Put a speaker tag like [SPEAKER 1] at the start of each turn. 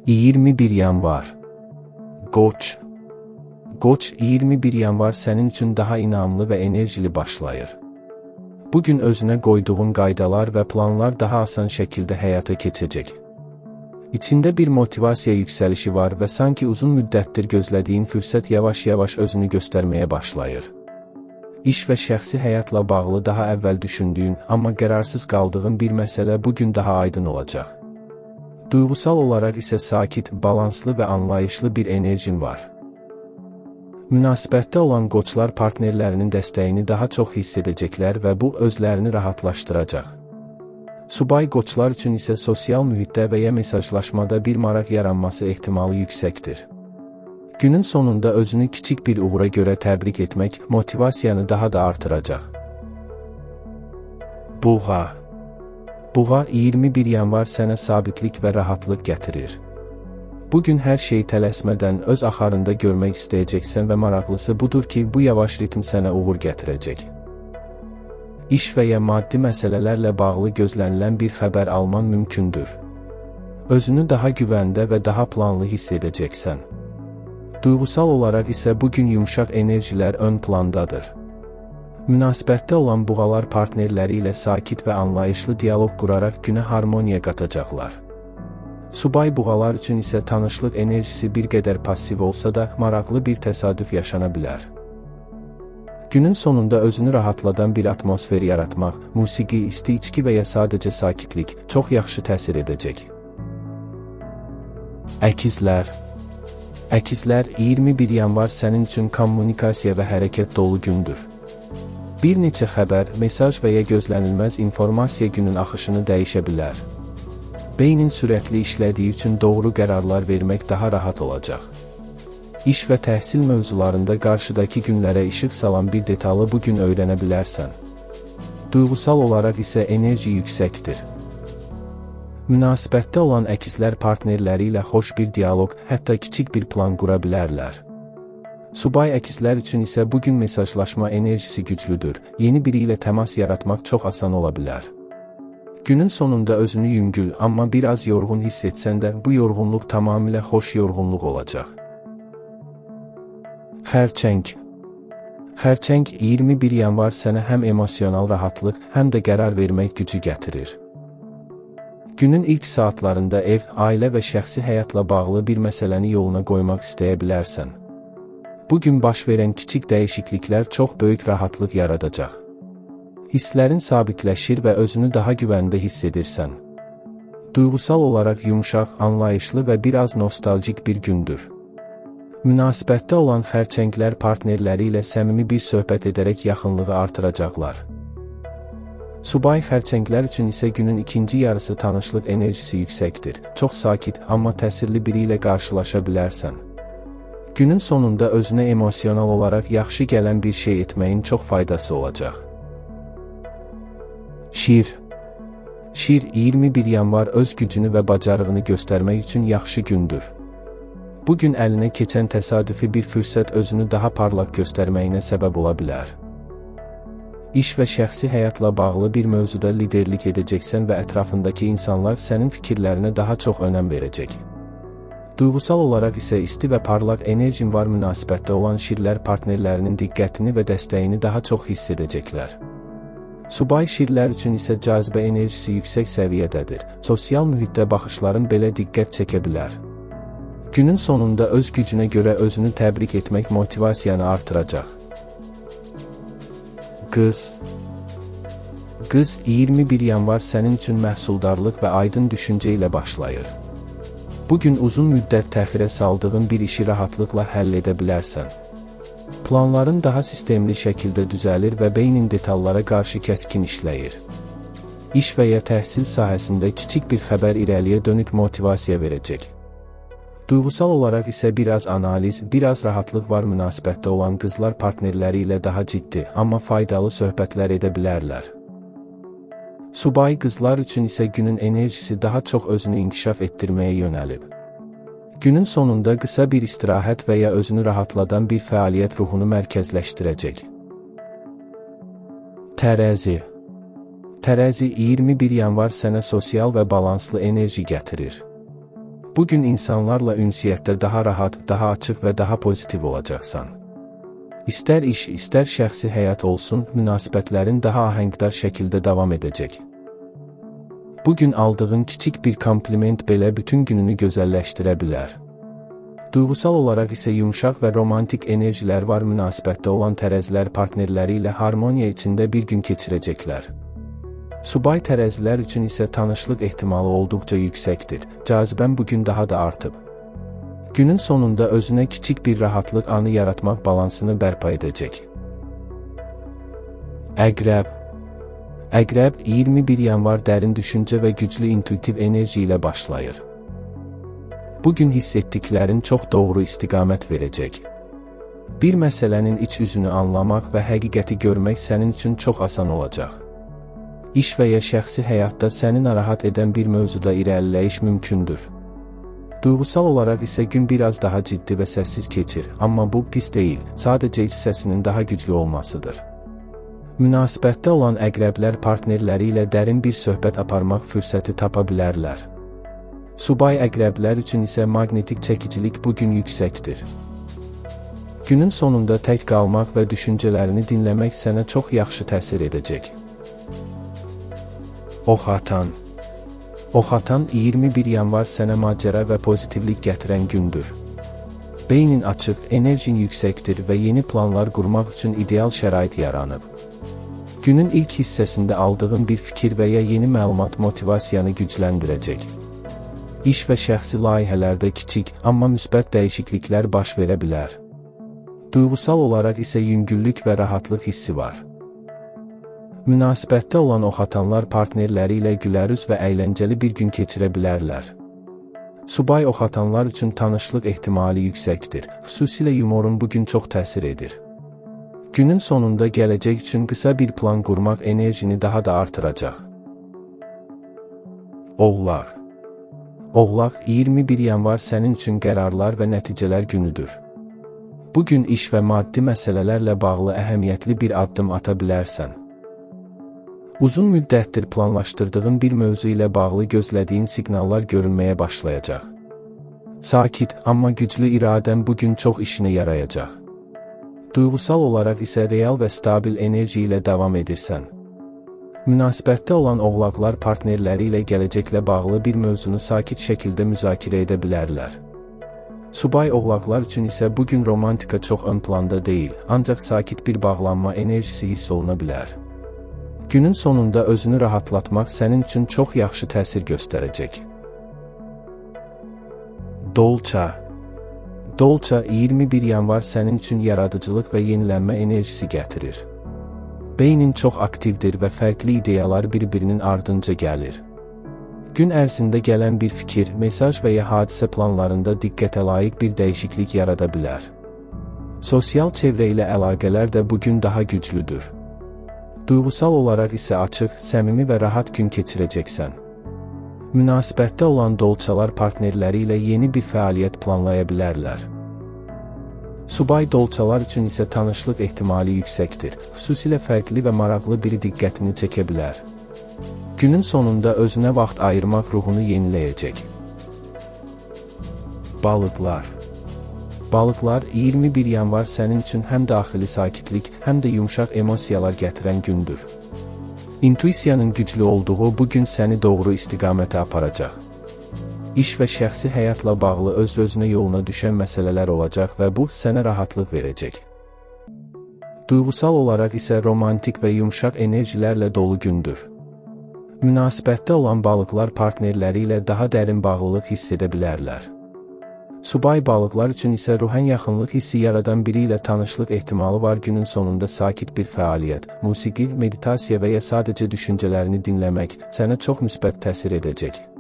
[SPEAKER 1] 21 yanvar. Qoç. Qoç, 21 yanvar sənin üçün daha inamlı və enerjili başlayır. Bugün özünə qoyduğun qaydalar və planlar daha asan şəkildə həyata keçəcək. İçində bir motivasiya yüksəlişi var və sanki uzun müddətdir gözlədiyin fürsət yavaş-yavaş özünü göstərməyə başlayır. İş və şəxsi həyatla bağlı daha əvvəl düşündüyün, amma qərarsız qaldığın bir məsələ bugün daha aydın olacaq. Duyğusal olaraq isə sakit, balanslı və anlayışlı bir enerjin var. Münasibətdə olan qoçlar partnerlərinin dəstəyini daha çox hiss edəcəklər və bu özlərini rahatlaşdıracaq. Subay qoçlar üçün isə sosial mühitdə və ya mesajlaşmada bir maraq yaranması ehtimalı yüksəkdir. Günün sonunda özünü kiçik bir uğura görə təbrik etmək motivasiyanı daha da artıracaq. Buğa. Buğa, 21 yanvar sənə sabitlik və rahatlıq gətirir. Bugün hər şeyi tələsmədən öz axarında görmək istəyəcəksən və maraqlısı budur ki, bu yavaş ritm sənə uğur gətirəcək. İş və ya maddi məsələlərlə bağlı gözlənilən bir xəbər alman mümkündür. Özünü daha güvəndə və daha planlı hiss edəcəksən. Duyğusal olaraq isə bugün yumşaq enerjilər ön plandadır. Münasibətdə olan buğalar partnerləri ilə sakit və anlayışlı dialoq quraraq günə harmoniya qatacaqlar. Subay buğalar üçün isə tanışlıq enerjisi bir qədər passiv olsa da maraqlı bir təsadüf yaşana bilər. Günün sonunda özünü rahatladan bir atmosfer yaratmaq, musiqi, isti içki və ya sadəcə sakitlik çox yaxşı təsir edəcək. Əkizlər. Əkizlər, 21 yanvar sənin üçün kommunikasiya və hərəkət dolu gündür. Bir neçə xəbər, mesaj və ya gözlənilməz informasiya günün axışını dəyişə bilər. Beynin sürətli işlədiyi üçün doğru qərarlar vermək daha rahat olacaq. İş və təhsil mövzularında qarşıdakı günlərə işıq salan bir detalı bugün öyrənə bilərsən. Duyğusal olaraq isə enerji yüksəkdir. Münasibətdə olan əkizlər partnerləri ilə xoş bir dialoq, hətta kiçik bir plan qura bilərlər. Subay əkizlər üçün isə bugün mesajlaşma enerjisi güclüdür, yeni biri ilə təmas yaratmaq çox asan ola bilər. Günün sonunda özünü yüngül, amma biraz yorğun hiss etsən də, bu yorğunluq tamamilə xoş yorğunluq olacaq. Xərçəng. Xərçəng, 21 yanvar sənə həm emosional rahatlıq, həm də qərar vermək gücü gətirir. Günün ilk saatlarında ev, ailə və şəxsi həyatla bağlı bir məsələni yoluna qoymaq istəyə bilərsən. Bugün baş verən kiçik dəyişikliklər çox böyük rahatlıq yaradacaq. Hisslərin sabitləşir və özünü daha güvəndə hiss edirsən. Duyğusal olaraq yumşaq, anlayışlı və biraz nostaljik bir gündür. Münasibətdə olan xərçənglər partnerləri ilə səmimi bir söhbət edərək yaxınlığı artıracaqlar. Subay xərçənglər üçün isə günün ikinci yarısı tanışlıq enerjisi yüksəkdir. Çox sakit, amma təsirli biri ilə qarşılaşa bilərsən. Günün sonunda özünə emosional olaraq yaxşı gələn bir şey etməyin çox faydası olacaq. Şir. Şir, 21 yanvar öz gücünü və bacarığını göstərmək üçün yaxşı gündür. Bugün əlinə keçən təsadüfi bir fürsət özünü daha parlaq göstərməyinə səbəb ola bilər. İş və şəxsi həyatla bağlı bir mövzuda liderlik edəcəksən və ətrafındakı insanlar sənin fikirlərinə daha çox önəm verəcək. Duyğusal olaraq isə isti və parlaq enerjin var. Münasibətdə olan şirlər partnerlərinin diqqətini və dəstəyini daha çox hiss edəcəklər. Subay şirlər üçün isə cazibə enerjisi yüksək səviyyədədir. Sosial mühitdə baxışların belə diqqət çəkə bilər. Günün sonunda öz gücünə görə özünü təbrik etmək motivasiyanı artıracaq. Qız. Qız, 21 yanvar sənin üçün məhsuldarlıq və aydın düşüncə ilə başlayır. Bugün uzun müddət təxirə saldığın bir işi rahatlıqla həll edə bilərsən. Planların daha sistemli şəkildə düzəlir və beynin detallara qarşı kəskin işləyir. İş və ya təhsil sahəsində kiçik bir xəbər irəliyə dönük motivasiya verəcək. Duyğusal olaraq isə biraz analiz, biraz rahatlıq var. Münasibətdə olan qızlar partnerləri ilə daha ciddi, amma faydalı söhbətlər edə bilərlər. Subay qızlar üçün isə günün enerjisi daha çox özünü inkişaf etdirməyə yönəlib. Günün sonunda qısa bir istirahət və ya özünü rahatladan bir fəaliyyət ruhunu mərkəzləşdirəcək. Tərəzi. Tərəzi, 21 yanvar sənə sosial və balanslı enerji gətirir. Bugün insanlarla ünsiyyətdə daha rahat, daha açıq və daha pozitiv olacaqsan. İstər iş, istər şəxsi həyat olsun, münasibətlərin daha ahəngdar şəkildə davam edəcək. Bugün aldığın kiçik bir kompliment belə bütün gününü gözəlləşdirə bilər. Duyğusal olaraq isə yumşaq və romantik enerjilər var, münasibətdə olan tərəzilər partnerləri ilə harmoniya içində bir gün keçirəcəklər. Subay tərəzilər üçün isə tanışlıq ehtimalı olduqca yüksəkdir, cazibən bugün daha da artıb. Günün sonunda özünə kiçik bir rahatlıq anı yaratmaq balansını bərpa edəcək. Əqrəb. Əqrəb 21 yanvar dərin düşüncə və güclü intuitiv enerji ilə başlayır. Bugün hiss etdiklərin çox doğru istiqamət verəcək. Bir məsələnin iç üzünü anlamaq və həqiqəti görmək sənin üçün çox asan olacaq. İş və ya şəxsi həyatda səni narahat edən bir mövzuda irəliləyiş mümkündür. Duyğusal olaraq isə gün biraz daha ciddi və səssiz keçir, amma bu pis deyil, sadəcə iç səsinin daha güclü olmasıdır. Münasibətdə olan əqrəblər partnerləri ilə dərin bir söhbət aparmaq fürsəti tapa bilərlər. Subay əqrəblər üçün isə maqnetik çəkicilik bugün yüksəkdir. Günün sonunda tək qalmaq və düşüncələrini dinləmək sənə çox yaxşı təsir edəcək. Ox atan. Ox atan 21 yanvar sənə macəra və pozitivlik gətirən gündür. Beynin açıq, enerjin yüksəkdir və yeni planlar qurmaq üçün ideal şərait yaranıb. Günün ilk hissəsində aldığın bir fikir və ya yeni məlumat motivasiyanı gücləndirəcək. İş və şəxsi layihələrdə kiçik, amma müsbət dəyişikliklər baş verə bilər. Duyğusal olaraq isə yüngüllük və rahatlıq hissi var. Münasibətdə olan ox atanlar partnerləri ilə gülərüz və əyləncəli bir gün keçirə bilərlər. Subay ox atanlar üçün tanışlıq ehtimali yüksəkdir, xüsusilə yumorun bugün çox təsir edir. Günün sonunda gələcək üçün qısa bir plan qurmaq enerjini daha da artıracaq. Oğlaq. Oğlaq 21 yanvar sənin üçün qərarlar və nəticələr günüdür. Bugün iş və maddi məsələlərlə bağlı əhəmiyyətli bir addım ata bilərsən. Uzun müddətdir planlaşdırdığın bir mövzu ilə bağlı gözlədiyin siqnallar görünməyə başlayacaq. Sakit, amma güclü iradən bugün çox işinə yarayacaq. Duyğusal olaraq isə real və stabil enerji ilə davam edirsən. Münasibətdə olan oğlaqlar partnerləri ilə gələcəklə bağlı bir mövzunu sakit şəkildə müzakirə edə bilərlər. Subay oğlaqlar üçün isə bugün romantika çox ön planda deyil, ancaq sakit bir bağlanma enerjisi hiss oluna bilər. Günün sonunda özünü rahatlatmaq sənin üçün çox yaxşı təsir göstərəcək. Dolça. Dolça 21 yanvar sənin üçün yaradıcılıq və yenilənmə enerjisi gətirir. Beynin çox aktivdir və fərqli ideyalar bir-birinin ardınca gəlir. Gün ərzində gələn bir fikir, mesaj və ya hadisə planlarında diqqətə layiq bir dəyişiklik yarada bilər. Sosial çevrə ilə əlaqələr də bugün daha güclüdür. Duyğusal olaraq isə açıq, səmimi və rahat gün keçirəcəksən. Münasibətdə olan dolçalar partnerləri ilə yeni bir fəaliyyət planlaya bilərlər. Subay dolçalar üçün isə tanışlıq ehtimali yüksəkdir, xüsusilə fərqli və maraqlı biri diqqətini çəkə bilər. Günün sonunda özünə vaxt ayırmaq ruhunu yeniləyəcək. Balıqlar. Balıqlar 21 yanvar sənin üçün həm daxili sakitlik, həm də yumşaq emosiyalar gətirən gündür. İntuisiyanın güclü olduğu bu gün səni doğru istiqamətə aparacaq. İş və şəxsi həyatla bağlı öz-özünə yoluna düşən məsələlər olacaq və bu sənə rahatlıq verəcək. Duyğusal olaraq isə romantik və yumşaq enerjilərlə dolu gündür. Münasibətdə olan balıqlar partnerləri ilə daha dərin bağlılıq hiss edə bilərlər. Subay balıqlar üçün isə ruhən yaxınlıq hissi yaradan biri ilə tanışlıq ehtimalı var. Günün sonunda sakit bir fəaliyyət, musiqi, meditasiya və ya sadəcə düşüncələrini dinləmək sənə çox müsbət təsir edəcək.